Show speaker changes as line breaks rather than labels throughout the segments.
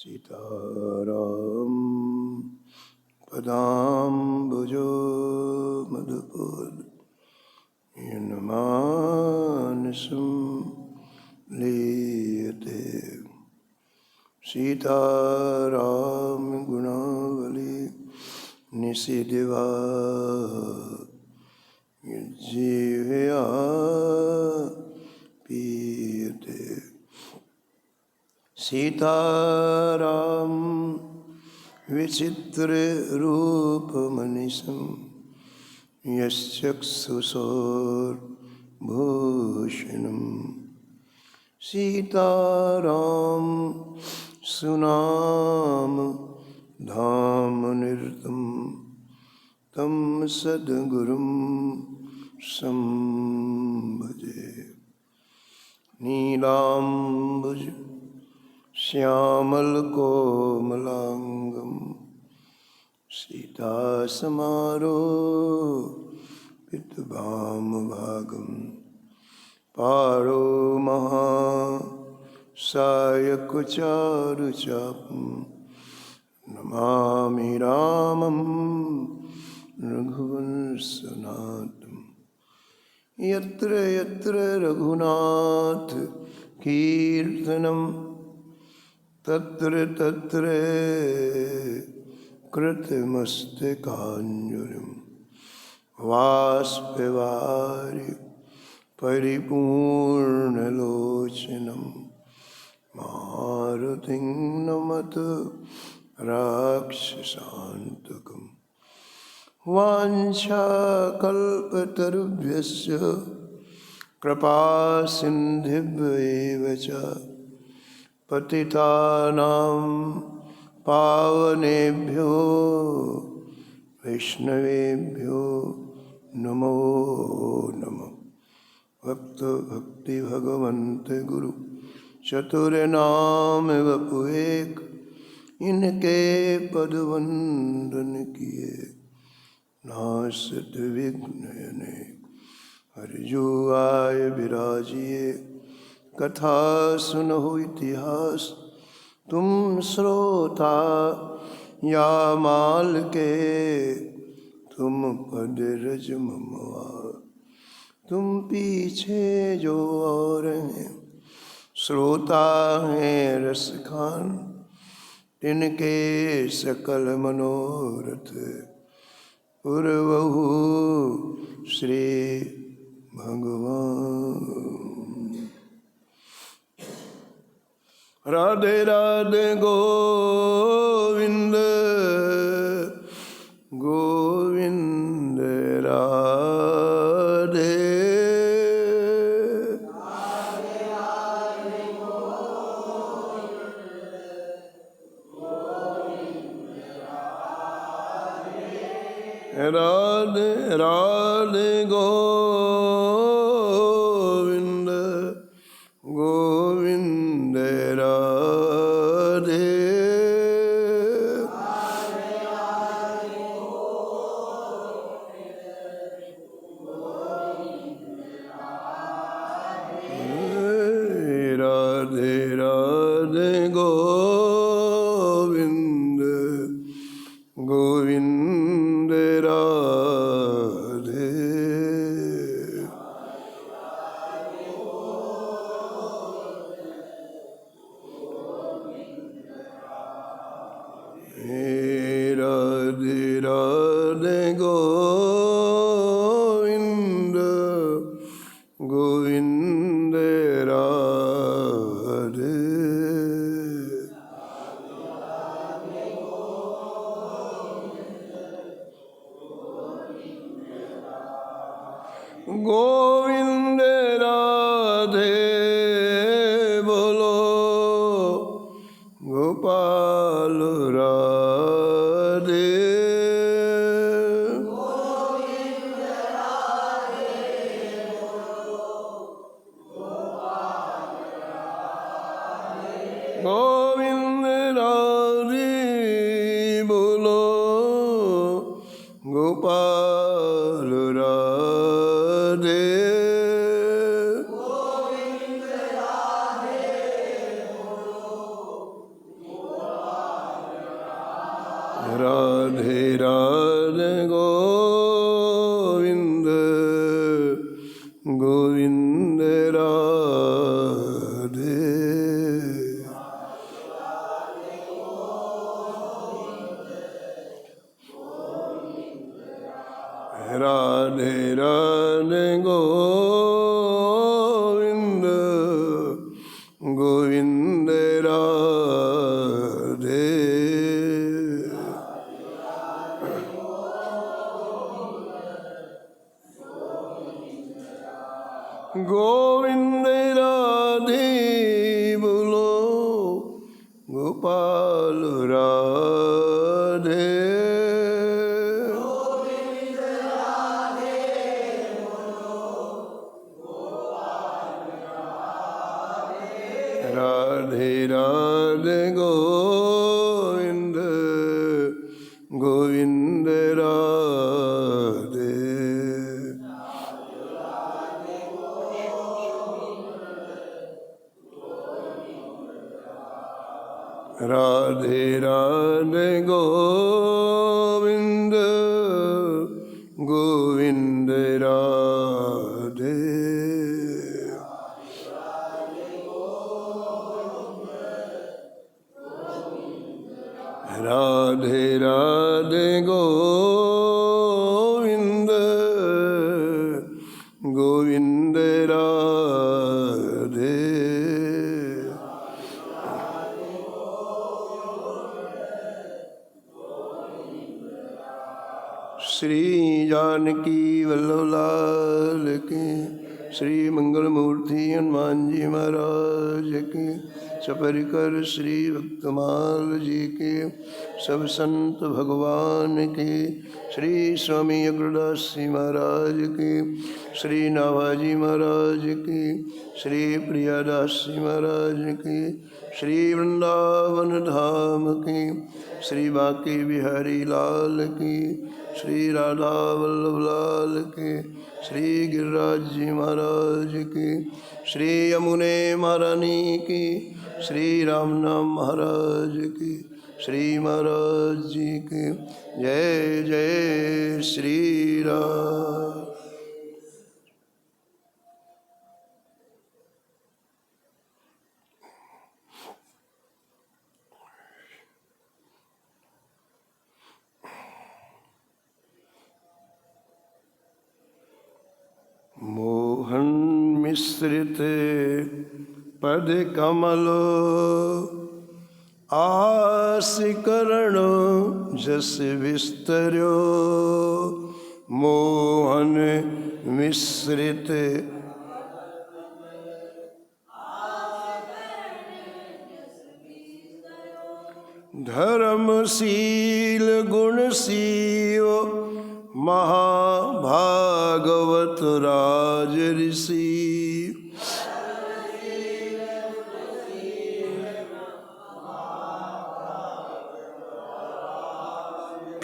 सीताराम पदाम्बुजो मधुपूर यन्मानसं लीयते सीताराम गुणावली निशिदिवा जीवया पीयते सीताराम विचित्र रूपमनिशं यश्चक्षुषोर्भूषणं सीताराम सुनाम धाम निरतं तं सद्गुरुं संभजे नीलाम्बुज श्यामल कोमलांगं सीतासमारोपितभामभागं पारो महासायकचारुचापं नमामि रामं रघुवंशनाथं यत्र यत्र रघुनाथ कीर्तनं तत्र तत्र कृतमस्तकाञ्जलिं वाष्पवारि परिपूर्णलोचनं मारुतिं नमत राक्षसान्तकं वाञ्छाकल्पतरुभ्यश्च कृपासिन्धुभ्येव च पतितानां पावनेभ्यो वैष्णवेभ्यो नमो नमः। भक्त भक्ति भगवंत गुरु चतुर्नाम वपुएक इनके पदवंदन किए नासत विघ्न अनेक। हरिजो आय विराजिए कथा सुनहु इतिहास तुम श्रोता या माल के तुम पद रज ममवा तुम पीछे जो और हैं श्रोता हैं रस खान तिनके सकल मनोरथ पुरवहु श्री भगवान। राधे राधे गोविंद गोविंद राधे राधे राधे गोविंद गोविंद राधे राधे राधे गोविंद गोविंद राधे राधे राधे गोविंद गोविंद राधे गोविंद राधे बोलो गोपाल राधे गोविंद राधे बोलो गोपाल राधे गोविंद राधे बोलो राधे राधे गोविंद गोविंद राधे। राधे राधे गोविंद गोविंद राधे। गोविंद राधे बोलो गोपाल राधे। राधे राधे गोविंद गोविंद राधे। राधे राधे गोविंद गोविंद राधे। राधे राधे गोविंद गोविंद राधे। श्री जानकी वल्लभ लाल की, श्री मंगल मूर्ति हनुमान जी महाराज की, सपरिकर श्री भक्तमाल जी के, सब संत भगवान के, श्री स्वामी अग्रदास जी महाराज के, श्री नाभाजी महाराज की, श्री प्रियादास जी महाराज की, श्री वृंदावन धाम की, श्री बांके बिहारी लाल की, श्री राधा वल्लभ लाल के, श्री गिरिराज जी महाराज की, श्री यमुने महारानी की, श्री राम नाम महाराज की, श्री महाराज जी की जय जय श्री राम। मोहन मिश्रित पद कमलो आसिकरण जस विस्तर्यो। मोहन मिश्रित धर्मशील गुणशील महाभागवत राज ऋषि।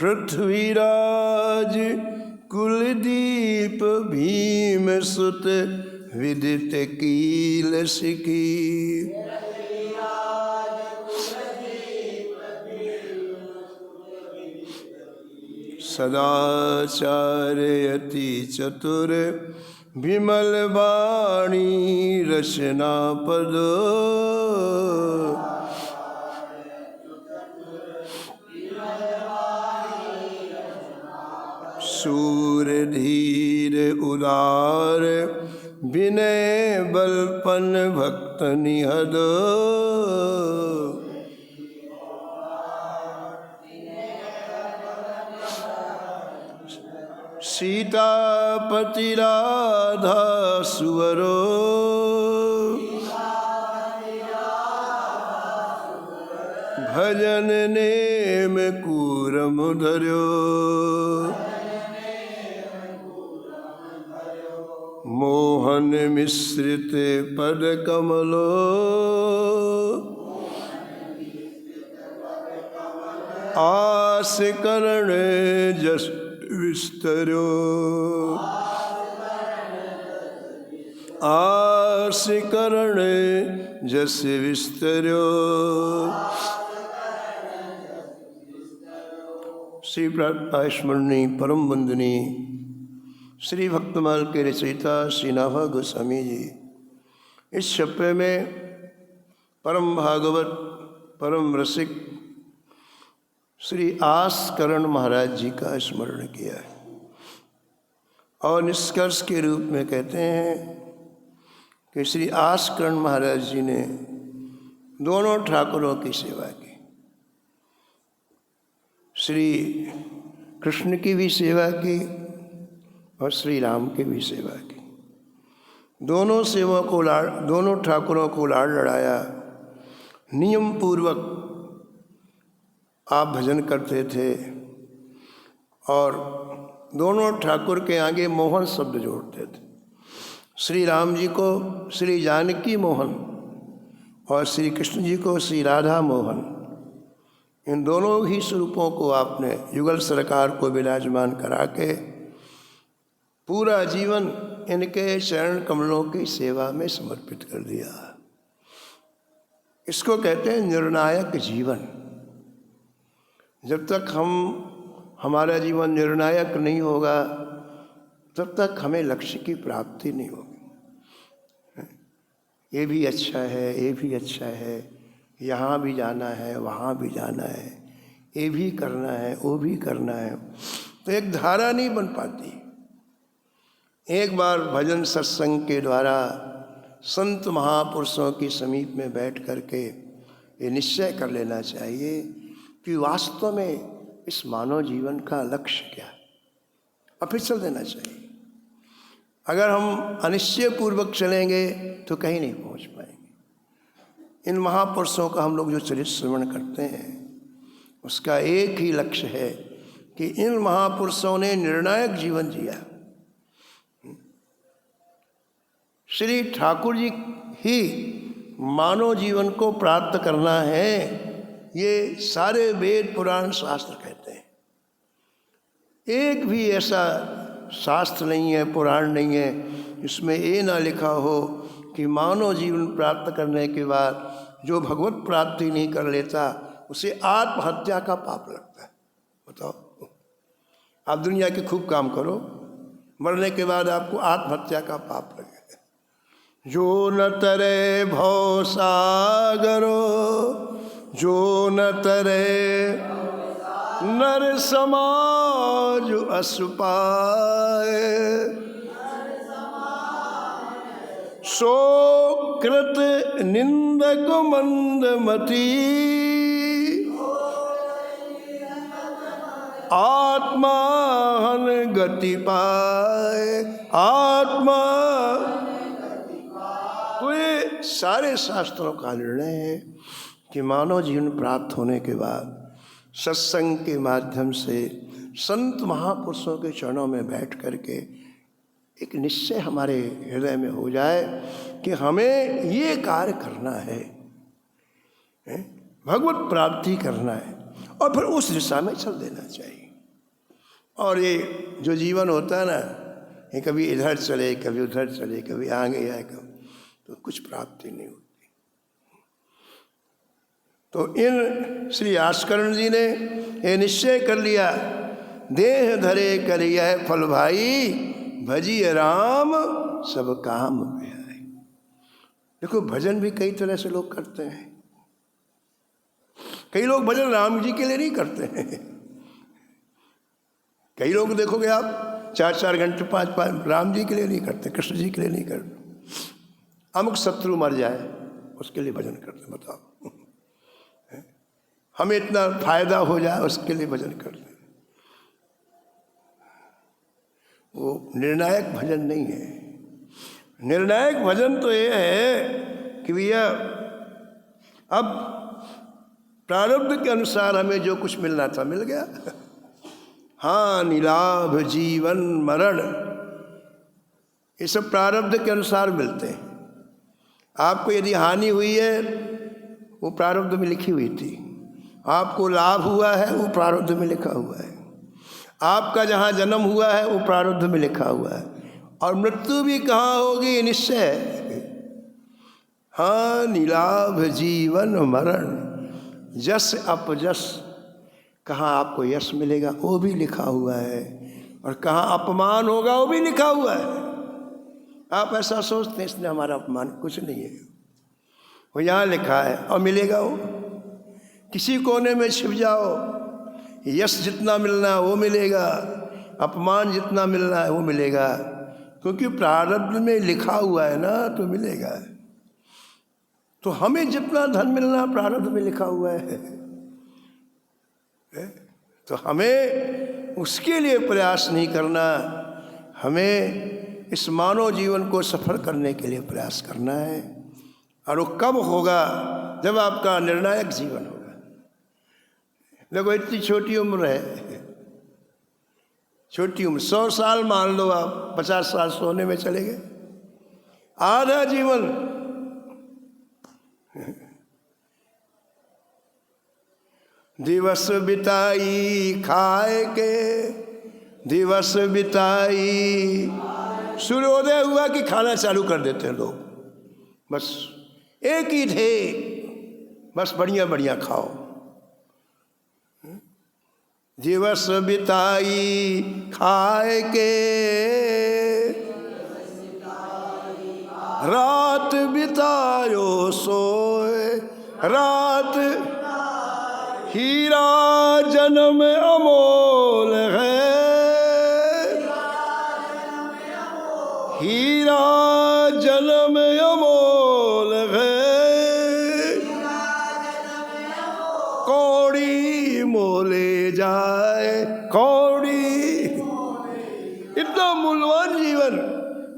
पृथ्वीराज कुलदीप भीम सुत विदित कील सिकी। सदाचार्यति चतुर विमल वाणी रचना पद। शूर धीर उदार विनय बलपन भक्त निहद। सीतापति राधा सुवरो। भजन नेम कूरम धर्यो। मोहन मिश्रित पद कमलो। आस करण जस विस्तर्यो। आस करण जस विस्तर्यो। श्री स्मरणीय परम वंदनीय श्री भक्तमाल के रचयिता श्री नाभा गोस्वामी जी इस छप्पे में परम भागवत परम रसिक श्री आस्करण महाराज जी का स्मरण किया है और निष्कर्ष के रूप में कहते हैं कि श्री आस्करण महाराज जी ने दोनों ठाकुरों की सेवा की। श्री कृष्ण की भी सेवा की और श्री राम की भी सेवा की। दोनों ठाकुरों को लाड़ लड़ाया। नियम पूर्वक आप भजन करते थे और दोनों ठाकुर के आगे मोहन शब्द जोड़ते थे। श्री राम जी को श्री जानकी मोहन और श्री कृष्ण जी को श्री राधा मोहन, इन दोनों ही स्वरूपों को आपने युगल सरकार को विराजमान करा के पूरा जीवन इनके चरण कमलों की सेवा में समर्पित कर दिया। इसको कहते हैं निर्णायक जीवन। जब तक हमारा जीवन निर्णायक नहीं होगा तब तक हमें लक्ष्य की प्राप्ति नहीं होगी। ये भी अच्छा है, ये भी अच्छा है, यहाँ भी जाना है, वहाँ भी जाना है, ये भी करना है, वो भी करना है, तो एक धारा नहीं बन पाती। एक बार भजन सत्संग के द्वारा संत महापुरुषों के समीप में बैठ करके ये निश्चय कर लेना चाहिए कि वास्तव में इस मानव जीवन का लक्ष्य क्या है और फिर चल देना चाहिए। अगर हम अनिश्चय पूर्वक चलेंगे तो कहीं नहीं पहुंच पाएंगे। इन महापुरुषों का हम लोग जो चरित्र श्रवण करते हैं उसका एक ही लक्ष्य है कि इन महापुरुषों ने निर्णायक जीवन जिया। श्री ठाकुर जी ही मानव जीवन को प्राप्त करना है, ये सारे वेद पुराण शास्त्र कहते हैं। एक भी ऐसा शास्त्र नहीं है, पुराण नहीं है इसमें ये ना लिखा हो कि मानव जीवन प्राप्त करने के बाद जो भगवत प्राप्ति नहीं कर लेता उसे आत्महत्या का पाप लगता है। बताओ, आप दुनिया के खूब काम करो, मरने के बाद आपको आत्महत्या का पाप लगे। जो न तरे भव सागरो, जो न तरे नर समाज असुपाए, सो कृत निंदक मंदमती, आत्मा हन गति पाए। आत्मा तो ये सारे शास्त्रों का निर्णय है कि मानव जीवन प्राप्त होने के बाद सत्संग के माध्यम से संत महापुरुषों के चरणों में बैठ करके एक निश्चय हमारे हृदय में हो जाए कि हमें ये कार्य करना है, भगवत प्राप्ति करना है और फिर उस दिशा में चल देना चाहिए। और ये जो जीवन होता है ना, ये कभी इधर चले, कभी उधर चले, कभी आगे आए, कभी तो कुछ प्राप्ति नहीं होती। तो इन श्री आस्करण जी ने ये निश्चय कर लिया, देह धरे करिया फल भाई, भजिए राम सब काम बिहाई। देखो, भजन भी कई तरह से लोग करते हैं। कई लोग भजन राम जी के लिए नहीं करते हैं। कई लोग देखोगे आप 4-4 घंटे 5-5 राम जी के लिए नहीं करते, कृष्ण जी के लिए नहीं करते। अमुक शत्रु मर जाए उसके लिए भजन करते। बताओ, हमें इतना फायदा हो जाए उसके लिए भजन करते। वो निर्णायक भजन नहीं है। निर्णायक भजन तो ये है कि भैया अब प्रारब्ध के अनुसार हमें जो कुछ मिलना था मिल गया। हानि लाभ जीवन मरण ये सब प्रारब्ध के अनुसार मिलते हैं। आपको यदि हानि हुई है वो प्रारब्ध में लिखी हुई थी, आपको लाभ हुआ है वो प्रारब्ध में लिखा हुआ है, आपका जहाँ जन्म हुआ है वो प्रारब्ध में लिखा हुआ है, और मृत्यु भी कहाँ होगी निश्चय। हाँ, निलाभ जीवन मरण, जस अपजस कहाँ आपको यश मिलेगा वो भी लिखा हुआ है, और कहाँ अपमान होगा वो भी लिखा हुआ है। आप ऐसा सोचते हैं इसने हमारा अपमान, कुछ नहीं है, वो यहाँ लिखा है और मिलेगा वो। किसी कोने में छिप जाओ, यश जितना मिलना है वो मिलेगा, अपमान जितना मिलना है वो मिलेगा, क्योंकि प्रारब्ध में लिखा हुआ है ना, तो मिलेगा। तो हमें जितना धन मिलना प्रारब्ध में लिखा हुआ है, तो हमें उसके लिए प्रयास नहीं करना, हमें इस मानव जीवन को सफल करने के लिए प्रयास करना है। और वो कब होगा? जब आपका निर्णायक जीवन होगा। देखो इतनी छोटी उम्र है, छोटी उम्र, 100 साल मान लो आप, 50 साल सोने में चले गए, आधा जीवन। दिवस बिताई खाए के, दिवस बिताई, सूर्योदय हुआ कि खाना चालू कर देते हैं लोग, बस एक ही थे, बस बढ़िया बढ़िया खाओ। दिवस बिताई खाए के, रात बितायो सोए, रात हीरा जन्म अमोल है, हीरा जन्म अमोल है, कौड़ी मोले जाए, कौड़ी, इतना मूल्यवान जीवन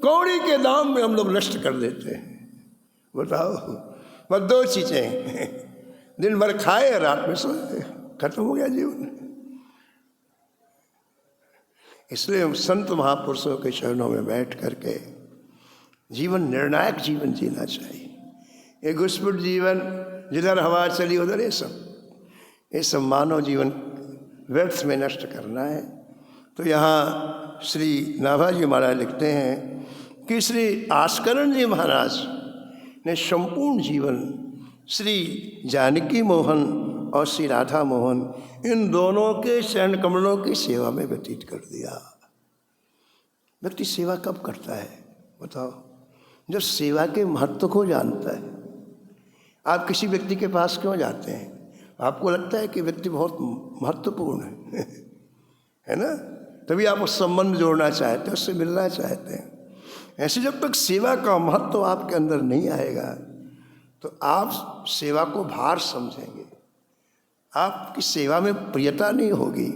कौड़ी के दाम में हम लोग नष्ट कर देते हैं। बताओ, बस 2 चीजें, दिन भर खाए, रात में सोए, खत्म हो गया जीवन। इसलिए हम संत महापुरुषों के चरणों में बैठ करके जीवन, निर्णायक जीवन जीना चाहिए। एक घुसपुट जीवन, जिधर हवा चली उधर ये सब मानव जीवन व्यर्थ में नष्ट करना है। तो यहाँ श्री नाभाजी महाराज लिखते हैं कि श्री आस्करण जी महाराज ने संपूर्ण जीवन श्री जानकी मोहन और श्री राधा मोहन, इन दोनों के चरण कमलों की सेवा में व्यतीत कर दिया। व्यक्ति सेवा कब करता है बताओ? जब सेवा के महत्व को जानता है। आप किसी व्यक्ति के पास क्यों जाते हैं? आपको लगता है कि व्यक्ति बहुत महत्वपूर्ण है ना, तभी आप उस संबंध जोड़ना चाहते हैं, उससे मिलना चाहते हैं। ऐसे जब तक सेवा का महत्व आपके अंदर नहीं आएगा तो आप सेवा को भार समझेंगे, आपकी सेवा में प्रियता नहीं होगी।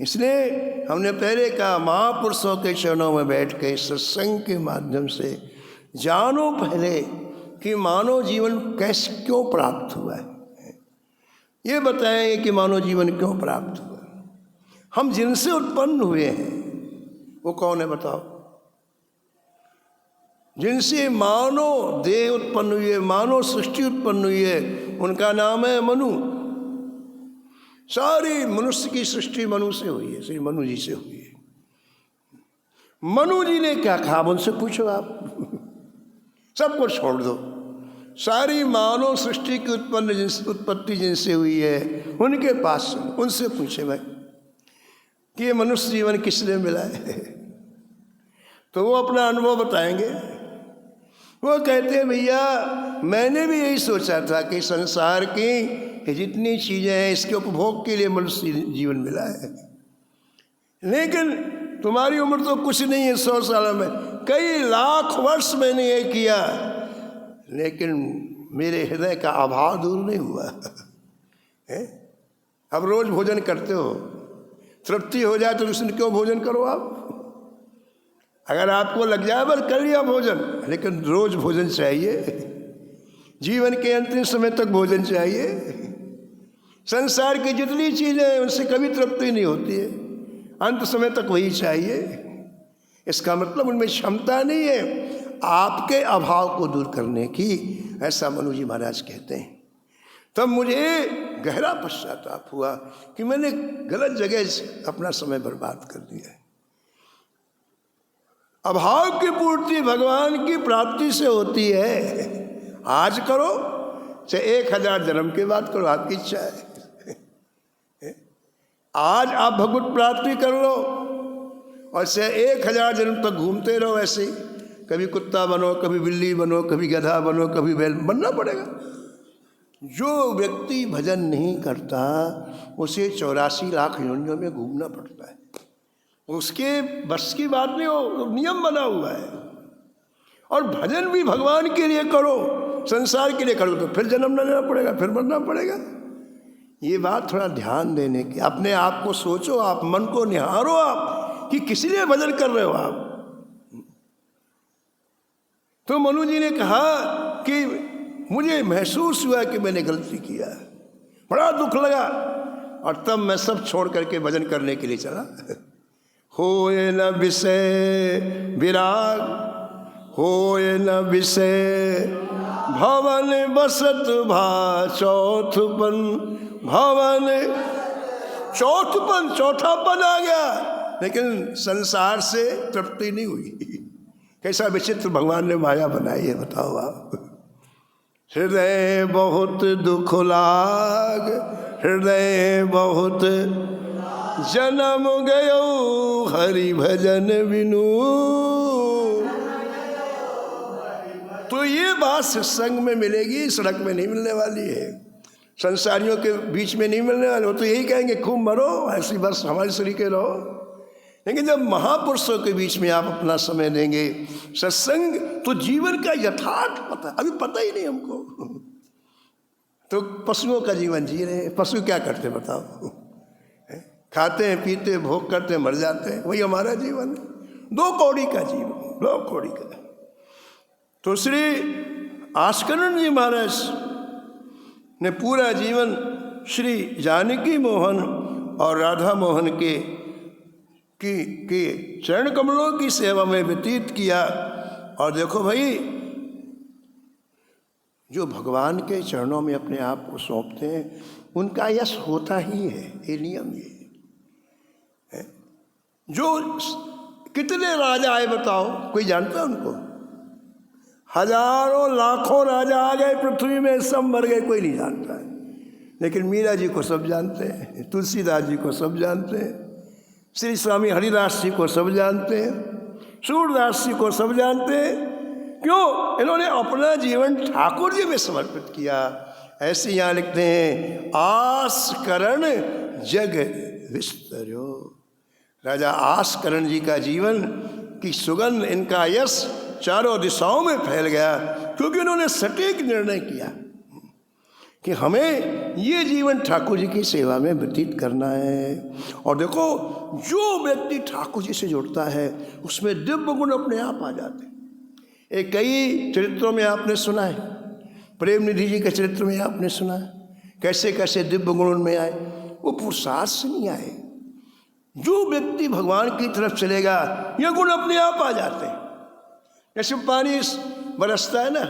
इसलिए हमने पहले कहा, महापुरुषों के चरणों में बैठ के सत्संग के माध्यम से जानो पहले कि मानव जीवन कैसे, क्यों प्राप्त हुआ है। ये बताएं कि मानव जीवन क्यों प्राप्त हुआ। हम जिनसे उत्पन्न हुए हैं वो कौन है बताओ? जिनसे मानव देह उत्पन्न हुई है, मानव सृष्टि उत्पन्न हुई है, उनका नाम है मनु। सारी मनुष्य की सृष्टि मनु से हुई है, श्री मनु जी से हुई है। मनु जी ने क्या कहा उनसे पूछो आप। सबको छोड़ दो, सारी मानव सृष्टि की उत्पत्ति जिनसे हुई है उनके पास उनसे पूछे भाई कि ये मनुष्य जीवन किस लिए मिला है, तो वो अपना अनुभव बताएंगे। वो कहते हैं भैया मैंने भी यही सोचा था कि संसार की जितनी चीज़ें हैं इसके उपभोग के लिए मनुष्य जीवन मिला है, लेकिन तुम्हारी उम्र तो कुछ नहीं है, 100 साल में, कई लाख वर्ष मैंने ये किया, लेकिन मेरे हृदय का अभाव दूर नहीं हुआ है? अब रोज भोजन करते हो, तृप्ति हो जाए तो उसने क्यों भोजन करो आप? अगर आपको लग जाए बस कर लिया भोजन, लेकिन रोज भोजन चाहिए। जीवन के अंतिम समय तक भोजन चाहिए। संसार की जितनी चीज़ें हैं उनसे कभी तृप्ति नहीं होती है, अंत समय तक वही चाहिए। इसका मतलब उनमें क्षमता नहीं है आपके अभाव को दूर करने की, ऐसा मनु जी महाराज कहते हैं। तब मुझे गहरा पश्चाताप हुआ कि मैंने गलत जगह अपना समय बर्बाद कर दिया है। अभाव की पूर्ति भगवान की प्राप्ति से होती है। आज करो चाहे 1000 जन्म के बाद करो, आपकी इच्छा है। आज आप भगवत प्राप्ति कर लो और से 1000 जन्म तक घूमते रहो ऐसे ही, कभी कुत्ता बनो, कभी बिल्ली बनो, कभी गधा बनो, कभी बैल बनना पड़ेगा। जो व्यक्ति भजन नहीं करता उसे 84 लाख योनियों में घूमना पड़ता है। उसके बस की बात नहीं हो, नियम बना हुआ है। और भजन भी भगवान के लिए करो, संसार के लिए करो तो फिर जन्म न लेना पड़ेगा, फिर मरना पड़ेगा। ये बात थोड़ा ध्यान देने की, अपने आप को सोचो, आप मन को निहारो आप कि किस लिए भजन कर रहे हो आप। तो मनु जी ने कहा कि मुझे महसूस हुआ कि मैंने गलती किया, बड़ा दुख लगा, और तब मैं सब छोड़ करके भजन करने के लिए चला। होए न विषय विराग, होए न विषय भवन बसत भा चौथपन, भवन चौथपन, चौथापन आ गया, लेकिन संसार से तृप्ति नहीं हुई। कैसा विचित्र भगवान ने माया बनाई है, बताओ आप। हृदय बहुत दुख लाग, हृदय बहुत जन्म गयो हरि भजन बिनु। तो ये बात सत्संग में मिलेगी, सड़क में नहीं मिलने वाली है, संसारियों के बीच में नहीं मिलने वाले। वो तो यही कहेंगे खूब मरो, ऐसी बस हमारे तरीके रहो। लेकिन जब महापुरुषों के बीच में आप अपना समय देंगे सत्संग, तो जीवन का यथार्थ पता, अभी पता ही नहीं हमको। तो पशुओं का जीवन जी रहे हैं। पशु क्या करते बताओ? खाते हैं, पीते हैं, भोग करते हैं, मर जाते हैं। वही हमारा जीवन है, 2 कौड़ी का जीवन, 2 कौड़ी का। तो श्री आस्करण जी महाराज ने पूरा जीवन श्री जानकी मोहन और राधा मोहन के चरण कमलों की सेवा में व्यतीत किया। और देखो भाई, जो भगवान के चरणों में अपने आप को सौंपते हैं उनका यश होता ही है, ये नियम ये है। जो कितने राजा आए बताओ, कोई जानता है उनको? हजारों लाखों राजा आ गए पृथ्वी में, सब मर गए, कोई नहीं जानता है। लेकिन मीरा जी को सब जानते हैं, तुलसीदास जी को सब जानते हैं, श्री स्वामी हरिदास जी को सब जानते हैं, सूरदास जी को सब जानते हैं। क्यों? इन्होंने अपना जीवन ठाकुर जी में समर्पित किया। ऐसे यहाँ लिखते हैं, आस करण जग विस्तर्यो। राजा आस करण जी का जीवन की सुगंध, इनका यश चारों दिशाओं में फैल गया, क्योंकि उन्होंने सटीक निर्णय किया कि हमें ये जीवन ठाकुर जी की सेवा में व्यतीत करना है। और देखो, जो व्यक्ति ठाकुर जी से जुड़ता है उसमें दिव्य गुण अपने आप आ जाते हैं। एक कई चरित्रों में आपने सुना है, प्रेम निधि जी के चरित्र में आपने सुना है कैसे कैसे दिव्य गुण उनमें आए। वो पुरुषार्थ से नहीं आए। जो व्यक्ति भगवान की तरफ चलेगा ये गुण अपने आप आ जाते हैं। जैसे पानी बरसता है ना,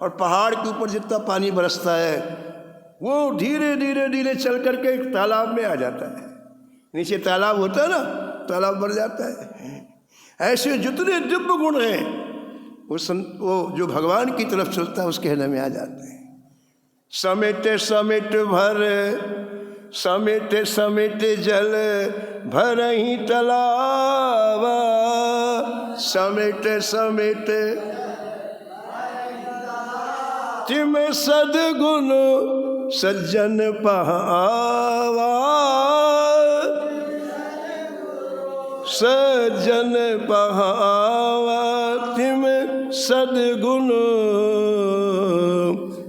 और पहाड़ के ऊपर जितना पानी बरसता है वो धीरे धीरे धीरे चल करके एक तालाब में आ जाता है। नीचे तालाब होता है ना, तालाब भर जाता है। ऐसे जितने दिव्य गुण हैं वो जो भगवान की तरफ चलता है उसके हृदय में आ जाते हैं। समेट समेट भर, समेट समेट जल भर ही तालाब, समेट समेट तिम सद्गुण सज्जन पावा, सज्जन पावा तिम सद्गुण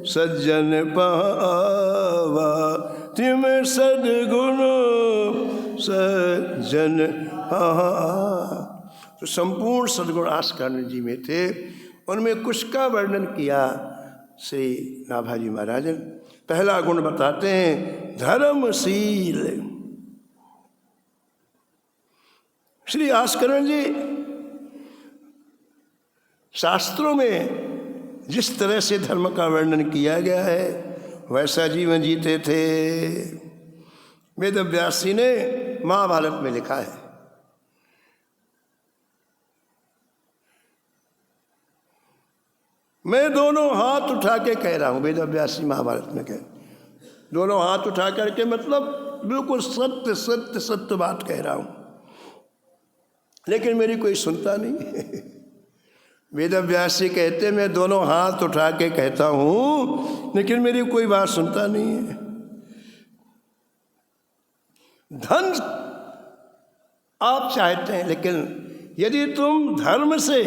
सज्जन पावा, तिम सद्गुण सज्जन पावा। तो संपूर्ण सद्गुण आस्करण जी में थे। उनमें कुछ का वर्णन किया श्री नाभाजी महाराज। पहला गुण बताते हैं धर्मशील। श्री आस्करण जी शास्त्रों में जिस तरह से धर्म का वर्णन किया गया है वैसा जीवन जीते थे। वेद व्यास जी ने महाभारत में लिखा है, मैं दोनों हाथ उठा के कह रहा हूँ, वेद व्यास जी महाभारत में कह, दोनों हाथ उठा करके मतलब बिल्कुल सत्य सत्य सत्य बात कह रहा हूँ, लेकिन मेरी कोई सुनता नहीं। वेदव्यास जी कहते मैं दोनों हाथ उठा के कहता हूँ, लेकिन मेरी कोई बात सुनता नहीं है। धन आप चाहते हैं, लेकिन यदि तुम धर्म से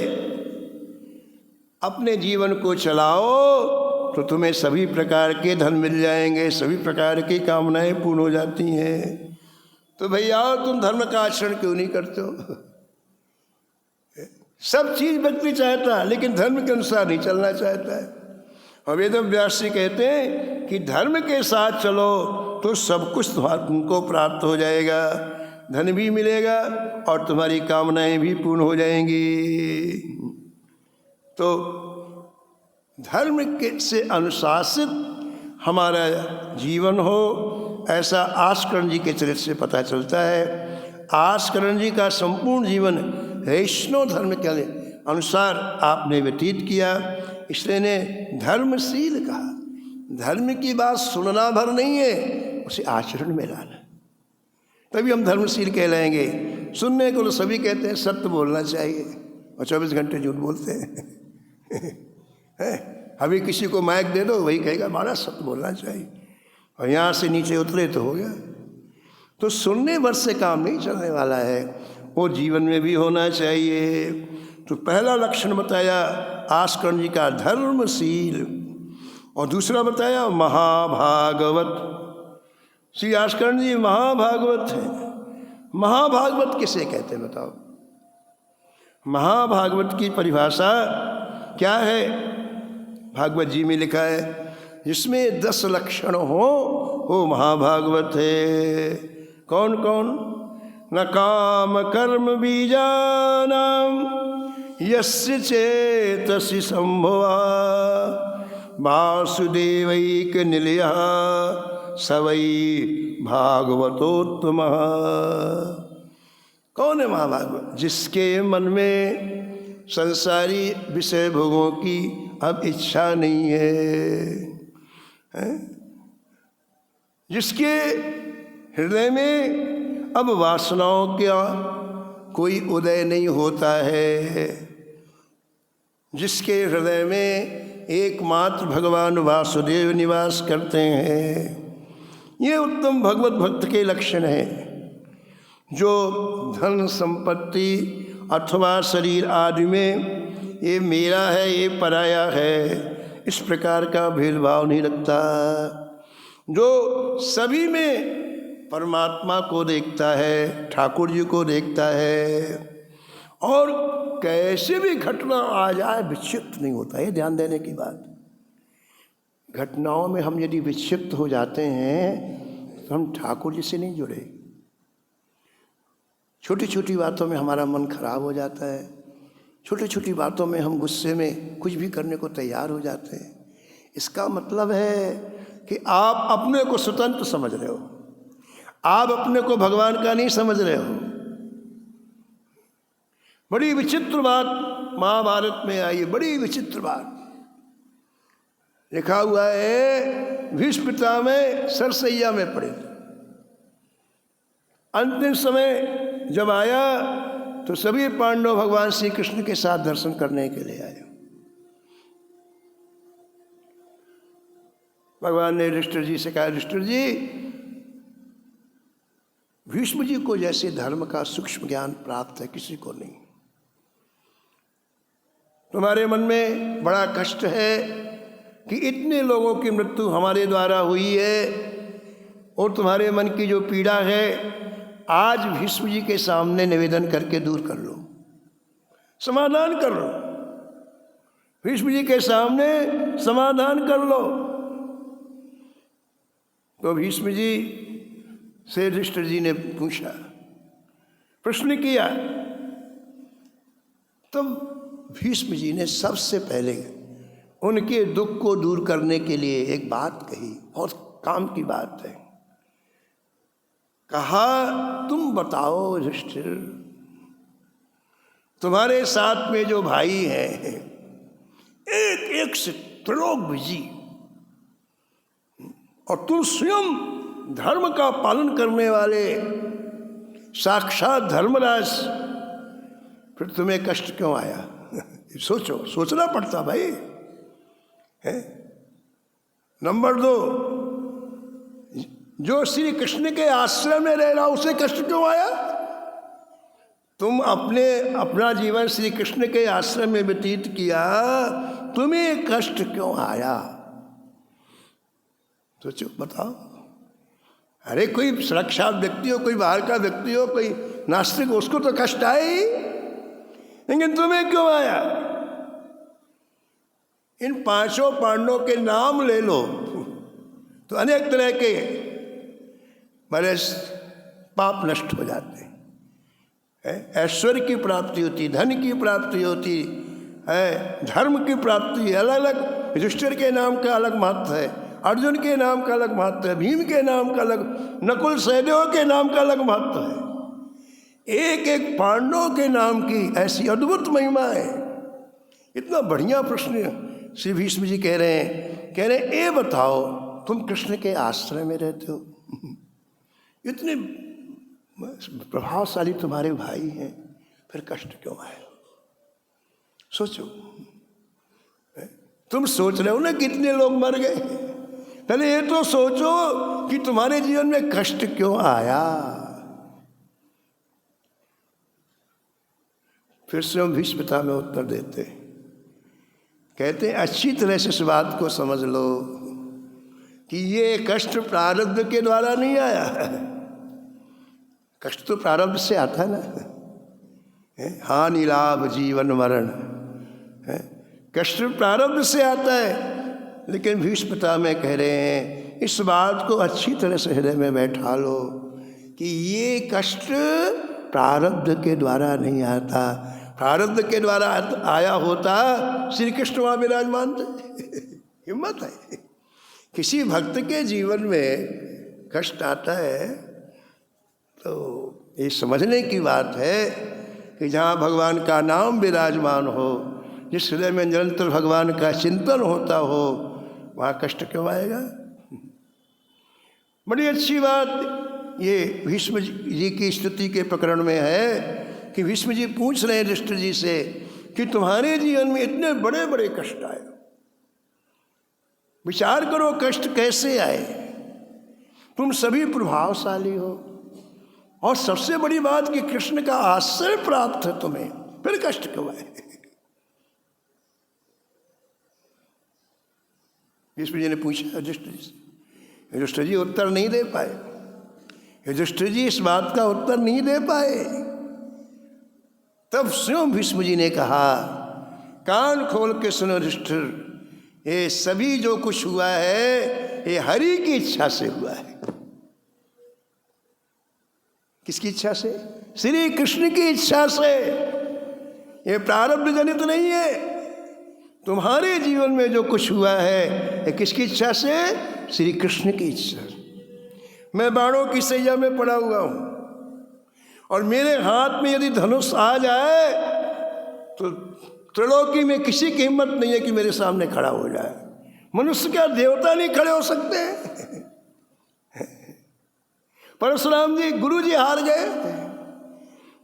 अपने जीवन को चलाओ तो तुम्हें सभी प्रकार के धन मिल जाएंगे, सभी प्रकार की कामनाएं पूर्ण हो जाती हैं। तो भैया तुम धर्म का आचरण क्यों नहीं करते हो? सब चीज व्यक्ति चाहता है, लेकिन धर्म के अनुसार नहीं चलना चाहता है। और वेदव्यास जी कहते हैं कि धर्म के साथ चलो तो सब कुछ तुमको प्राप्त हो जाएगा, धन भी मिलेगा और तुम्हारी कामनाएं भी पूर्ण हो जाएंगी। तो धर्म के से अनुशासित हमारा जीवन हो, ऐसा आस्करण जी के चरित्र से पता चलता है। आस्करण जी का संपूर्ण जीवन वैष्णव धर्म के अनुसार आपने व्यतीत किया, इसलिए ने धर्मशील कहा। धर्म की बात सुनना भर नहीं है, उसे आचरण में लाना, तभी हम धर्मशील कहलाएंगे। सुनने को तो सभी कहते हैं सत्य बोलना चाहिए, और 24 घंटे झूठ बोलते हैं। अभी किसी को माइक दे दो, वही कहेगा हमारा सत्य बोलना चाहिए, और यहाँ से नीचे उतरे तो हो गया। तो सुनने भर से काम नहीं चलने वाला है, वो जीवन में भी होना चाहिए। तो पहला लक्षण बताया आस्करण जी का धर्मशील, और दूसरा बताया महाभागवत। श्री आस्करण जी महाभागवत है। महाभागवत किसे कहते हैं बताओ? महाभागवत की परिभाषा क्या है? भागवत जी में लिखा है, जिसमें 10 लक्षण हो वो महाभागवत है। कौन कौन? न काम कर्म बीजानाम यस्य चेतसि संभवा वासुदेवैक निलयः स वै भागवतोत्तम। कौन है महाभागवत? जिसके मन में संसारी विषय भोगों की अब इच्छा नहीं है, जिसके हृदय में अब वासनाओं का कोई उदय नहीं होता है, जिसके हृदय में एकमात्र भगवान वासुदेव निवास करते हैं। ये उत्तम भगवत भक्त के लक्षण हैं। जो धन संपत्ति अथवा शरीर आदि में ये मेरा है ये पराया है, इस प्रकार का भेदभाव नहीं रखता, जो सभी में परमात्मा को देखता है, ठाकुर जी को देखता है, और कैसे भी घटना आ जाए विक्षिप्त नहीं होता। ये ध्यान देने की बात। घटनाओं में हम यदि विक्षिप्त हो जाते हैं तो हम ठाकुर जी से नहीं जुड़े। छोटी छोटी बातों में हमारा मन खराब हो जाता है, छोटी छोटी बातों में हम गुस्से में कुछ भी करने को तैयार हो जाते हैं। इसका मतलब है कि आप अपने को स्वतंत्र समझ रहे हो, आप अपने को भगवान का नहीं समझ रहे हो। बड़ी विचित्र बात महाभारत में आई, बड़ी विचित्र बात लिखा हुआ है। भीष्म पितामह सरसैया में पड़े थे। अंतिम समय जब आया तो सभी पांडव भगवान श्री कृष्ण के साथ दर्शन करने के लिए आए। भगवान ने युधिष्ठिर जी से कहा, युधिष्ठिर जी, भीष्म जी को जैसे धर्म का सूक्ष्म ज्ञान प्राप्त है किसी को नहीं। तुम्हारे मन में बड़ा कष्ट है कि इतने लोगों की मृत्यु हमारे द्वारा हुई है, और तुम्हारे मन की जो पीड़ा है आज भीष्म जी के सामने निवेदन करके दूर कर लो, समाधान कर लो। भीष्म जी के सामने समाधान कर लो। तो भीष्म जी से युधिष्ठिर जी ने पूछा, प्रश्न किया। तो भीष्म जी ने सबसे पहले उनके दुख को दूर करने के लिए एक बात कही, बहुत काम की बात है। कहा, तुम बताओ युधिष्ठिर, तुम्हारे साथ में जो भाई हैं एक एक से त्रिलोक विजयी, और तुम स्वयं धर्म का पालन करने वाले साक्षात धर्मराज, फिर तुम्हें कष्ट क्यों आया? सोचो, सोचना पड़ता भाई है। नंबर 2, जो श्री कृष्ण के आश्रम में रह रहा उसे कष्ट क्यों आया? तुम अपना जीवन श्री कृष्ण के आश्रम में व्यतीत किया, तुम्हें कष्ट क्यों आया? सोचो, बताओ। अरे कोई साक्षात व्यक्ति हो, कोई बाहर का व्यक्ति हो, कोई नास्तिक, उसको तो कष्ट आए ही, लेकिन तुम्हें क्यों आया? इन 5 पांडवों के नाम ले लो तो अनेक तरह के बड़े पाप नष्ट हो जाते हैं। ऐश्वर्य की प्राप्ति होती, धन की प्राप्ति होती है, धर्म की प्राप्ति अलग अलग। युधिष्ठिर के नाम का अलग महत्व है, अर्जुन के नाम का अलग महत्व है, भीम के नाम का अलग, नकुल सहदेव के नाम का अलग महत्व है। एक एक पांडवों के नाम की ऐसी अद्भुत महिमा है। इतना बढ़िया प्रश्न श्री भीष्म जी कह रहे हैं, ये बताओ तुम कृष्ण के आश्रय में रहते हो, इतने प्रभावशाली तुम्हारे भाई हैं, फिर कष्ट क्यों आए? सोचो। तुम सोच रहे हो ना कितने लोग मर गए, पहले ये तो सोचो कि तुम्हारे जीवन में कष्ट क्यों आया। फिर से हम भीष्मता में उत्तर देते, कहते हैं अच्छी तरह से इस बात को समझ लो कि ये कष्ट प्रारब्ध के द्वारा नहीं आया। कष्ट तो प्रारब्ध से आता ना, हानि लाभ जीवन मरण, कष्ट प्रारब्ध से आता है। लेकिन भीष्मता में कह रहे हैं इस बात को अच्छी तरह से हृदय में बैठा लो कि ये कष्ट प्रारब्ध के द्वारा नहीं आता। प्रारब्ध के द्वारा आया होता श्री कृष्ण वहाँ विराजमान थे। हिम्मत है। किसी भक्त के जीवन में कष्ट आता है तो ये समझने की बात है कि जहाँ भगवान का नाम विराजमान हो, जिस हृदय में निरंतर भगवान का चिंतन होता हो, वहाँ कष्ट क्यों आएगा? बड़ी अच्छी बात ये भीष्म जी की स्तुति के प्रकरण में है कि भीष्म जी पूछ रहे हैं युधिष्ठिर जी से कि तुम्हारे जीवन में इतने बड़े बड़े कष्ट आए, विचार करो कष्ट कैसे आए। तुम सभी प्रभावशाली हो और सबसे बड़ी बात कि कृष्ण का आश्रय प्राप्त है तुम्हें, फिर कष्ट क्यों आए? भीष्म जी ने पूछा युधिष्ठिर जी से। युधिष्ठिर जी उत्तर नहीं दे पाए। युधिष्ठिर जी इस बात का उत्तर नहीं दे पाए। तब स्वयं भीष्म जी ने कहा, कान खोल के सुनो युधिष्ठिर, ये सभी जो कुछ हुआ है ये हरि की इच्छा से हुआ है। किसकी इच्छा से? श्री कृष्ण की इच्छा से। ये प्रारब्ध जनित नहीं है। तुम्हारे जीवन में जो कुछ हुआ है ये किसकी इच्छा से? श्री कृष्ण की इच्छा से। मैं बाणों की सैया में पड़ा हुआ हूं और मेरे हाथ में यदि धनुष आ जाए तो त्रिलोकी में किसी की हिम्मत नहीं है कि मेरे सामने खड़ा हो जाए। मनुष्य क्या देवता नहीं खड़े हो सकते? परशुराम जी, गुरु जी हार गए,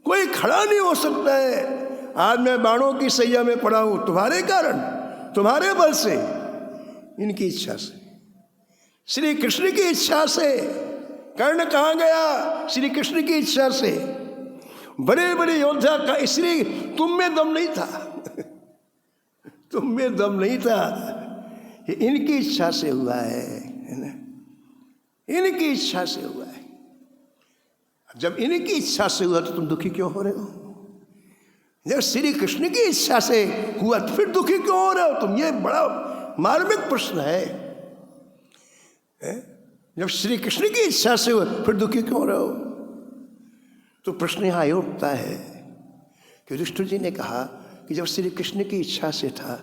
कोई खड़ा नहीं हो सकता है। आज मैं बाणों की सैया में पड़ा हूं तुम्हारे कारण, तुम्हारे बल से, इनकी इच्छा से, श्री कृष्ण की इच्छा से। कर्ण कहाँ गया? श्री कृष्ण की इच्छा से। बड़े बड़े योद्धा का, इसलिए तुम में दम नहीं था। तुम में दम नहीं था, ये इनकी इच्छा से हुआ है ना, इनकी इच्छा से हुआ है। जब इनकी इच्छा से हुआ तो तुम दुखी क्यों हो रहे हो? जब श्री कृष्ण की इच्छा से हुआ तो फिर दुखी क्यों हो रहे हो तुम? ये बड़ा मार्मिक प्रश्न है। जब श्री कृष्ण की इच्छा से हुआ फिर दुखी क्यों हो रहे हो? तो प्रश्न यहाँ ये उठता है कि युधिष्ठिर जी ने कहा कि जब श्री कृष्ण की इच्छा से था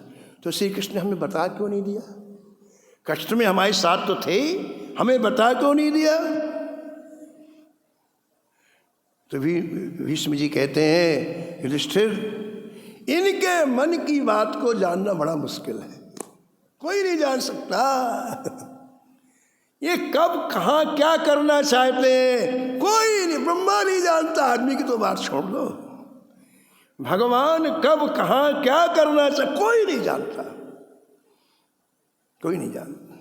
तो श्री कृष्ण ने हमें बता क्यों नहीं दिया? कष्ट में हमारे साथ तो थे, हमें बता क्यों नहीं दिया? तो भी भीष्म जी कहते हैं, युधिष्ठिर, इनके मन की बात को जानना बड़ा मुश्किल है, कोई नहीं जान सकता। ये कब कहाँ क्या करना चाहते हैं कोई नहीं, ब्रह्मा नहीं जानता। आदमी की तो बात छोड़ दो, भगवान कब कहाँ क्या करना चाहते कोई नहीं जानता, कोई नहीं जानता।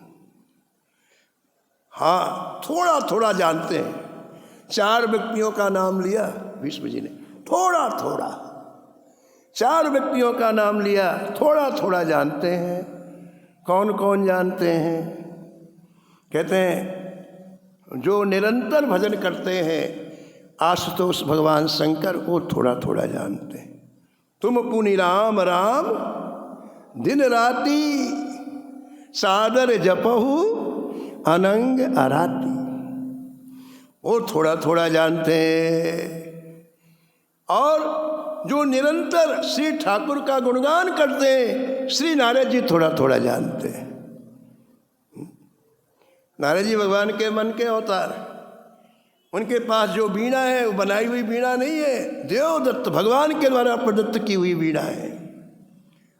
हाँ, थोड़ा थोड़ा जानते हैं। 4 व्यक्तियों का नाम लिया भीष्म जी ने, थोड़ा थोड़ा 4 व्यक्तियों का नाम लिया, थोड़ा थोड़ा जानते हैं। कौन कौन जानते हैं? कहते हैं जो निरंतर भजन करते हैं आशुतोष भगवान शंकर, वो थोड़ा थोड़ा जानते हैं। तुम पुनि राम राम दिन राती, सादर जपहु अनंग आराती, वो थोड़ा थोड़ा जानते हैं। और जो निरंतर श्री ठाकुर का गुणगान करते हैं श्री नारद जी थोड़ा थोड़ा जानते हैं। नारद जी भगवान के मन के अवतार, उनके पास जो वीणा है वो बनाई हुई वीणा नहीं है, देवदत्त भगवान के द्वारा प्रदत्त की हुई वीणा है।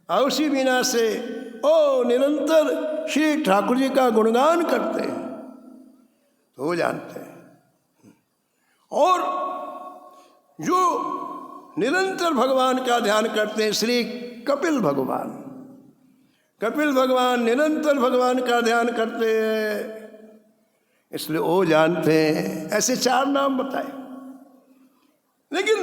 और उसी वीणा से ओ निरंतर श्री ठाकुर जी का गुणगान करते हैं, तो वो जानते हैं। और जो निरंतर भगवान का ध्यान करते हैं श्री कपिल भगवान, कपिल भगवान निरंतर भगवान का ध्यान करते हैं, इसलिए वो जानते हैं। ऐसे 4 नाम बताए। लेकिन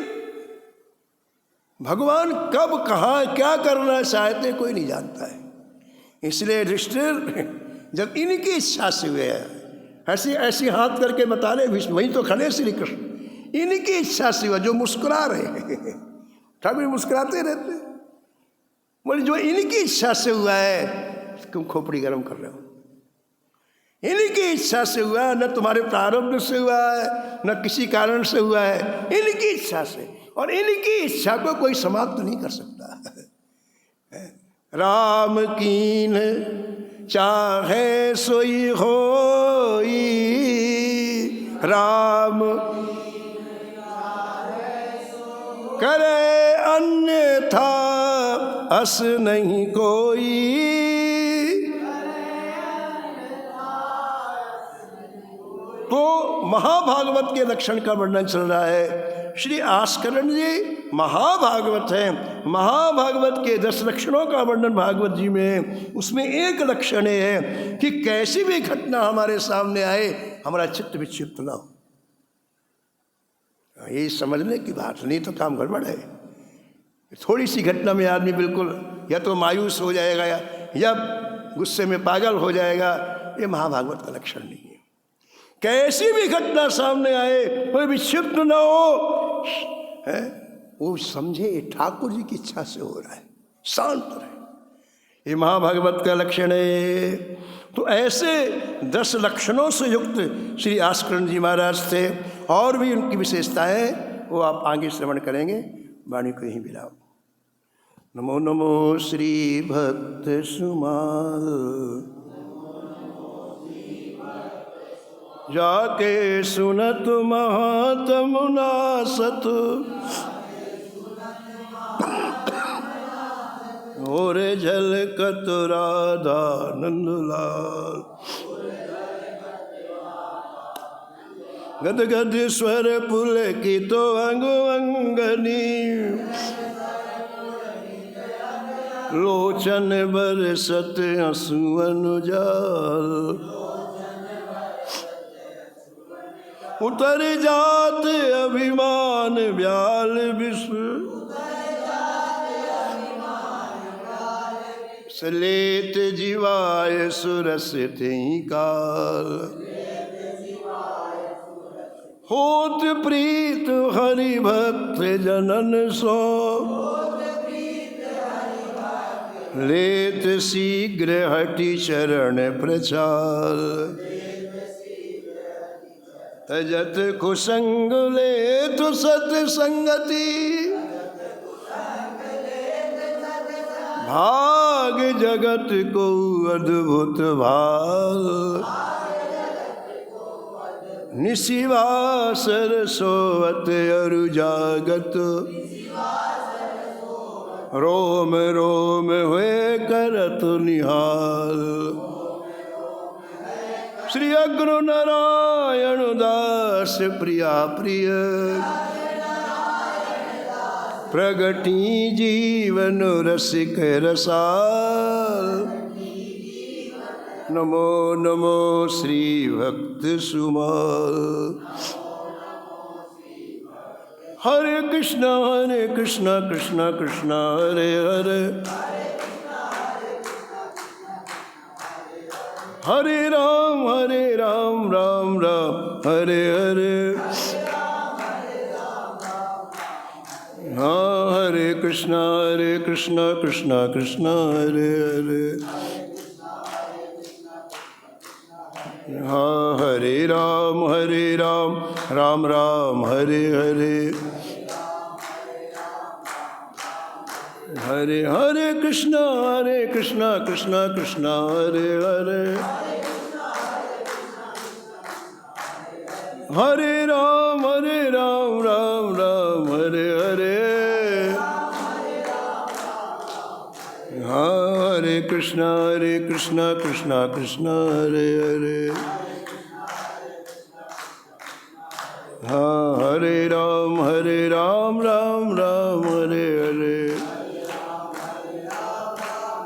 भगवान कब कहाँ क्या करना चाहते कोई नहीं जानता है। इसलिए युधिष्ठिर जब इनकी इच्छा से हुए ऐसी ऐसी हाथ करके बता रहे, वहीं तो खड़े श्री कृष्ण, इनकी इच्छा से हुआ, जो मुस्कुरा रहे ठाकुर मुस्कुराते रहते, बोले जो इनकी इच्छा से हुआ है तुम खोपड़ी गर्म कर रहे हो, इनकी इच्छा से हुआ है, न तुम्हारे प्रारब्ध से हुआ है न किसी कारण से हुआ है, इनकी इच्छा से। और इनकी इच्छा को कोई समाप्त नहीं कर सकता। राम कीन चाहे सोई होई, राम करे अन्यथा अस नहीं कोई। तो महाभागवत के लक्षण का वर्णन चल रहा है। श्री आस्करण जी महाभागवत हैं, महाभागवत के 10 लक्षणों का वर्णन भागवत जी में, उसमें एक लक्षण है कि कैसी भी घटना हमारे सामने आए हमारा चित्त विक्षिप्त ना हो। ये समझने की बात, नहीं तो काम गड़बड़ है। थोड़ी सी घटना में आदमी बिल्कुल या तो मायूस हो जाएगा या गुस्से में पागल हो जाएगा, ये महाभागवत का लक्षण नहीं है। कैसी भी घटना सामने आए कोई विक्षिप्त न हो, है वो समझे ठाकुर जी की इच्छा से हो रहा है, शांत रहे, ये महाभागवत का लक्षण है। तो ऐसे 10 लक्षणों से युक्त श्री आस्करण जी महाराज थे। और भी उनकी विशेषताएं वो आप आगे श्रवण करेंगे। वाणी को यहीं विराम। नमो नमो श्री भक्त सुमाल, जाके सुनत महात्म नासत, और झलकत राधा नंदलाल, गद गद स्वर पुल की तो अंग अंगनी, लोचन बरसत असुअन जाल, उतर जात अभिमान व्याल विश्व, सलेत जीवाय सुरस तेहि काल, होत प्रीत हरि भक्त जनन सो, लेत शीघ्र हटि चरण प्रचाल, तजत कुसंग लेत सत्संगति, भाग जगत को अद्भुत भाल, निशिवासर सोवत अरु जागत, रोम रोम हुए करत निहाल, श्री अग्रु नारायण दास प्रिया प्रिय प्रगति जीवन रसिक रसाल नमो नमो श्री भक्त सुमाल हरे कृष्णा कृष्णा कृष्णा हरे हरे हरे राम राम राम हरे हरे हाँ हरे कृष्णा कृष्णा कृष्णा हरे हरे हाँ हरे राम राम राम हरे हरे हरे हरे कृष्णा कृष्णा हरे हरे हरे राम राम राम हरे हरे हाँ हरे कृष्णा कृष्णा हरे हरे हाँ हरे राम